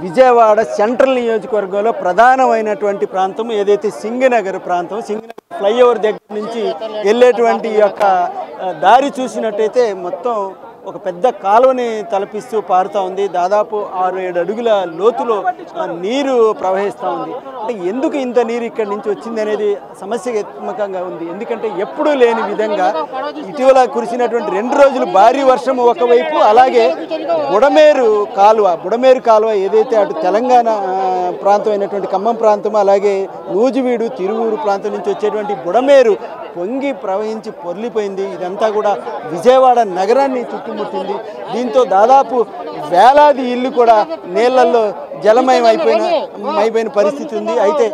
Vijayawada central నియోజకవర్గంలో ప్రధానమైనటువంటి ప్రాంతం ఏదైతే సింగనగర్ ప్రాంతం, సింగనగర్ ఫ్లైఓవర్ దగ్గర నుంచి వెళ్ళేటువంటి యొక్క దారి చూసినట్టయితే మొత్తం ఒక పెద్ద కాలువని తలపిస్తూ పారుతూ ఉంది. దాదాపు 6-7 అడుగుల లోతులో నీరు ప్రవహిస్తూ ఉంది. అంటే ఎందుకు ఇంత నీరు ఇక్కడి నుంచి వచ్చింది అనేది సమస్యాత్మకంగా ఉంది. ఎందుకంటే ఎప్పుడూ లేని విధంగా ఇటీవల కురిసినటువంటి 2 రోజులు భారీ వర్షం ఒకవైపు, అలాగే బుడమేరు కాలువ ఏదైతే అటు తెలంగాణ ప్రాంతం అయినటువంటి ఖమ్మం ప్రాంతం, అలాగే నూజివీడు తిరువూరు ప్రాంతం నుంచి వచ్చేటువంటి బుడమేరు పొంగి ప్రవహించి పొర్లిపోయింది. ఇదంతా కూడా విజయవాడ నగరాన్ని చుట్టుముట్టింది. దీంతో దాదాపు వేలాది ఇల్లు కూడా నీళ్లలో జలమయమైపోయిన పరిస్థితి ఉంది. అయితే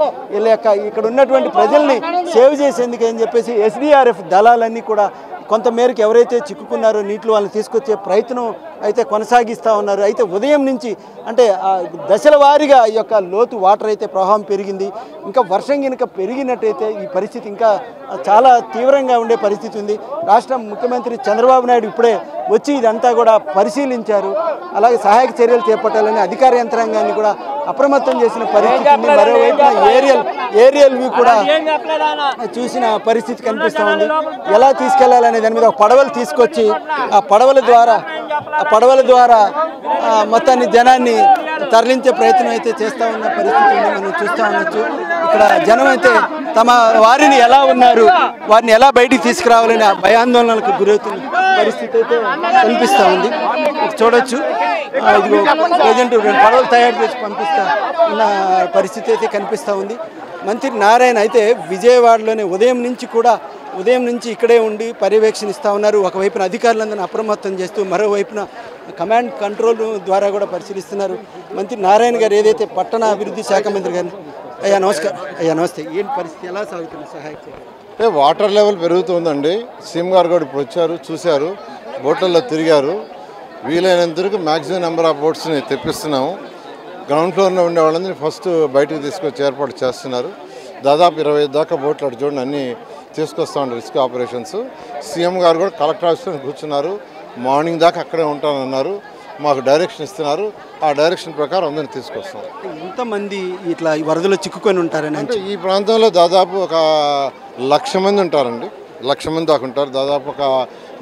ఇక్కడ ఉన్నటువంటి ప్రజల్ని సేవ్ చేసేందుకు అని చెప్పేసి ఎస్డీఆర్ఎఫ్ దళాలన్నీ కూడా కొంతమేరకు ఎవరైతే చిక్కుకున్నారో నీటిలో వాళ్ళని తీసుకొచ్చే ప్రయత్నం అయితే కొనసాగిస్తూ ఉన్నారు. అయితే ఉదయం నుంచి అంటే దశల వారీగా ఈ యొక్క లోతు వాటర్ అయితే ప్రవాహం పెరిగింది. ఇంకా వర్షం కనుక పెరిగినట్టయితే ఈ పరిస్థితి ఇంకా చాలా తీవ్రంగా ఉండే పరిస్థితి ఉంది. రాష్ట్ర ముఖ్యమంత్రి చంద్రబాబు నాయుడు ఇప్పుడే వచ్చి ఇదంతా కూడా పరిశీలించారు. అలాగే సహాయక చర్యలు చేపట్టాలని అధికార యంత్రాంగాన్ని కూడా అప్రమత్తం చేసిన పరిస్థితి ఉంది. మరోవైపున ఏరియల్ వ్యూ కూడా చూసిన పరిస్థితి కనిపిస్తూ ఉంది. ఎలా తీసుకెళ్లాలనే దాని మీద పడవలు తీసుకొచ్చి ఆ పడవల ద్వారా మొత్తాన్ని జనాన్ని తరలించే ప్రయత్నం అయితే చేస్తూ ఉన్న పరిస్థితి ఉంది. మనం చూస్తూ ఉండొచ్చు. ఇక్కడ జనం అయితే తమ వారిని ఎలా ఉన్నారు, వారిని ఎలా బయటికి తీసుకురావాలని భయాందోళనలకు గురవుతున్న పరిస్థితి అయితే కనిపిస్తూ ఉంది. చూడొచ్చు, ఇదిగో ప్రజెంట్ 2 పడవలు తయారు చేసి పంపిస్తా ఉన్న పరిస్థితి అయితే కనిపిస్తూ ఉంది. మంత్రి నారాయణ అయితే విజయవాడలోనే ఉదయం నుంచి ఇక్కడే ఉండి పర్యవేక్షణిస్తూ ఉన్నారు. ఒకవైపున అధికారులందరినీ అప్రమత్తం చేస్తూ మరోవైపున కమాండ్ కంట్రోల్ ద్వారా కూడా పరిశీలిస్తున్నారు. మంత్రి నారాయణ గారు ఏదైతే పట్టణ అభివృద్ధి శాఖ మంత్రి గారు, అయ్యా నమస్కారం. అయ్యా నమస్తే. ఏంటి పరిస్థితి, ఎలా సాగుతుంది సహాయక? వాటర్ లెవెల్ పెరుగుతుందండి. సీఎం గారు కూడా ఇప్పుడు వచ్చారు, చూశారు, బోట్లలో తిరిగారు. వీలైనంత వరకు మ్యాక్సిమం నెంబర్ ఆఫ్ బోట్స్ని తెప్పిస్తున్నాము. గ్రౌండ్ ఫ్లోర్లో ఉండే వాళ్ళందరినీ ఫస్ట్ బయటకు తీసుకొచ్చి ఏర్పాటు చేస్తున్నారు. దాదాపు 25 దాకా బోట్లు అటు చూడండి అన్నీ తీసుకొస్తూ ఉంటారు రిస్క్ ఆపరేషన్స్. సీఎం గారు కూడా కలెక్టర్ ఆఫీస్లో కూర్చున్నారు. మార్నింగ్ దాకా అక్కడే ఉంటానన్నారు. మాకు డైరెక్షన్ ఇస్తున్నారు. ఆ డైరెక్షన్ ప్రకారం అందరినీ తీసుకొస్తాం. ఎంతమంది ఇట్లా వరదలో చిక్కుకొని ఉంటారని అంటే ఈ ప్రాంతంలో దాదాపు ఒక 1,00,000 మంది ఉంటారండి. 1,00,000 మంది దాకా ఉంటారు. దాదాపు ఒక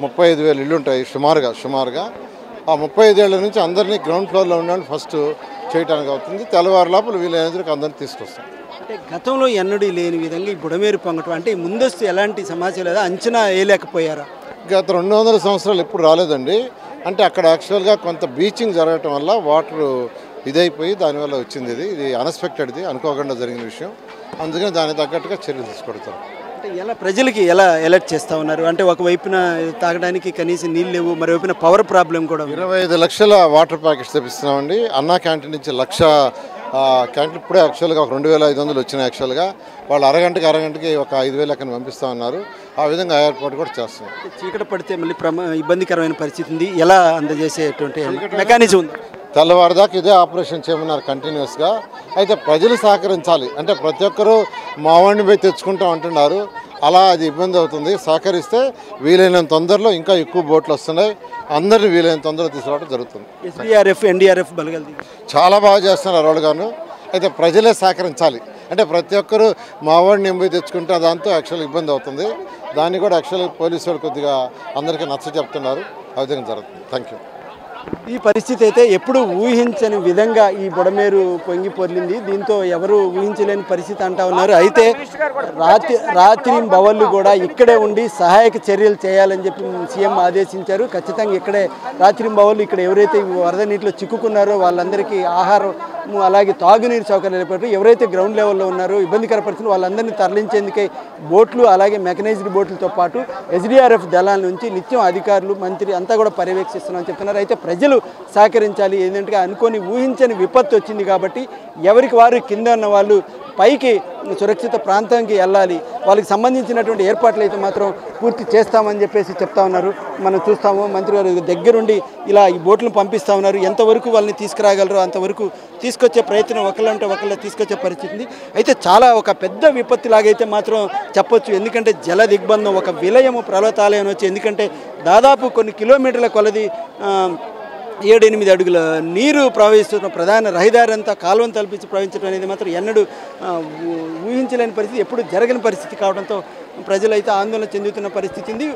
35,000 ఇళ్ళు ఉంటాయి సుమారుగా. ఆ 35,000 నుంచి అందరినీ గ్రౌండ్ ఫ్లోర్లో ఉండాలని ఫస్ట్ చేయడానికి అవుతుంది. తెల్లవారు లోపల వీలైనందుకు అందరినీ తీసుకొస్తాం. అంటే గతంలో ఎన్నడూ లేని విధంగా ఈ బుడమేరు పొంగటం అంటే ముందస్తు ఎలాంటి సమాచారం లేదా, అంచనా వేయలేకపోయారా? గత 200 సంవత్సరాలు ఎప్పుడు రాలేదండి. అంటే అక్కడ యాక్చువల్గా కొంత బీచింగ్ జరగటం వల్ల వాటర్ ఇదైపోయి దానివల్ల వచ్చింది. ఇది అన్ఎక్స్పెక్టెడ్ది, అనుకోకుండా జరిగిన విషయం. అందుకని దానికి తగ్గట్టుగా చర్యలు తీసుకొడతారు. అంటే ప్రజలకి ఎలా అలర్ట్ చేస్తూ ఉన్నారు? అంటే ఒకవైపున తాగడానికి కనీసం నీళ్ళు లేవు, మరోవైపున పవర్ ప్రాబ్లం కూడా. 25 లక్షల వాటర్ ప్యాకెట్స్ తెప్పిస్తున్నామండి. అన్నా క్యాంటీన్ నుంచి 1,00,000 క్యాంటీన్ ఇప్పుడే యాక్చువల్గా ఒక 2,500 వచ్చినాయి. యాక్చువల్గా వాళ్ళు అరగంటకి ఒక 5,000 లెక్కన పంపిస్తూ ఉన్నారు. ఆ విధంగా ఏర్పాటు కూడా చేస్తున్నాం. చీకటి పడితే మళ్ళీ ఇబ్బందికరమైన పరిస్థితి ఉంది. ఎలా అందజేసేటువంటి మెకానిజం ఉంది? తెల్లవారుదాకా ఇదే ఆపరేషన్ చేయమన్నారు కంటిన్యూస్గా. అయితే ప్రజలు సహకరించాలి. అంటే ప్రతి ఒక్కరూ మా వాడిని పోయి తెచ్చుకుంటాం అంటున్నారు. అలా అది ఇబ్బంది అవుతుంది. సహకరిస్తే వీలైనంత తొందరలో ఇంకా ఎక్కువ బోట్లు వస్తున్నాయి. అందరినీ వీలైనంత తొందరలో తీసుకురావడం జరుగుతుంది. ఎస్డీఆర్ఎఫ్ ఎన్డీఆర్ఎఫ్ బలగలు చాలా బాగా చేస్తున్నారు వాళ్ళుగాను. అయితే ప్రజలే సహకరించాలి. అంటే ప్రతి ఒక్కరూ మా వాడిని పోయి తెచ్చుకుంటే దాంతో యాక్చువల్గా ఇబ్బంది అవుతుంది. దాన్ని కూడా యాక్చువల్గా పోలీసు వాళ్ళు కొద్దిగా అందరికీ నచ్చ చెప్తున్నారు. ఆ విధంగా జరుగుతుంది. Thank you. ఈ పరిస్థితి అయితే ఎప్పుడు ఊహించని విధంగా ఈ బుడమేరు పొంగి పొర్లింది. దీంతో ఎవరు ఊహించలేని పరిస్థితి అంటా ఉన్నారు. అయితే రాత్రి బవళ్ళు కూడా ఇక్కడే ఉండి సహాయక చర్యలు చేయాలని చెప్పి సీఎం ఆదేశించారు. ఖచ్చితంగా ఇక్కడే రాత్రి బవళ్ళు ఇక్కడ ఎవరైతే వరద నీటిలో చిక్కుకున్నారో వాళ్ళందరికీ ఆహారం అలాగే తాగునీరు సౌకర్యాలు ఏర్పాటు, ఎవరైతే గ్రౌండ్ లెవెల్లో ఉన్నారో ఇబ్బందికర పరిస్థితులు వాళ్ళందరినీ తరలించేందుకే బోట్లు అలాగే మెకనైజ్డ్ బోట్లతో పాటు ఎస్డీఆర్ఎఫ్ దళాల నుంచి నిత్యం అధికారులు మంత్రి అంతా కూడా పర్యవేక్షిస్తున్నామని చెప్తున్నారు. అయితే ప్రజలు సహకరించాలి. ఏంటంటే అనుకోని ఊహించని విపత్తు వచ్చింది కాబట్టి ఎవరికి వారు కింద ఉన్న వాళ్ళు పైకి సురక్షిత ప్రాంతానికి వెళ్ళాలి. వాళ్ళకి సంబంధించినటువంటి ఏర్పాట్లు అయితే మాత్రం పూర్తి చేస్తామని చెప్పేసి చెప్తా ఉన్నారు. మనం చూస్తాము మంత్రి గారు దగ్గరుండి ఇలా ఈ బోట్లను పంపిస్తూ ఉన్నారు. ఎంతవరకు వాళ్ళని తీసుకురాగలరో అంతవరకు తీసుకొచ్చే ప్రయత్నం ఒకళ్ళంటే ఒకళ్ళ తీసుకొచ్చే పరిస్థితి. అయితే చాలా ఒక పెద్ద విపత్తులాగైతే మాత్రం చెప్పొచ్చు. ఎందుకంటే జల దిగ్బంధం ఒక విలయము పర్వతాలయం వచ్చి, ఎందుకంటే దాదాపు కొన్ని కిలోమీటర్ల కొలది 7-8 అడుగుల నీరు ప్రవహిస్తున్న ప్రధాన రహదారి అంతా కాలువను తలపించి ప్రవహించడం అనేది మాత్రం ఎన్నడూ ఊహించలేని పరిస్థితి, ఎప్పుడు జరగని పరిస్థితి కావడంతో ప్రజలైతే ఆందోళన చెందుతున్న పరిస్థితి ఉంది.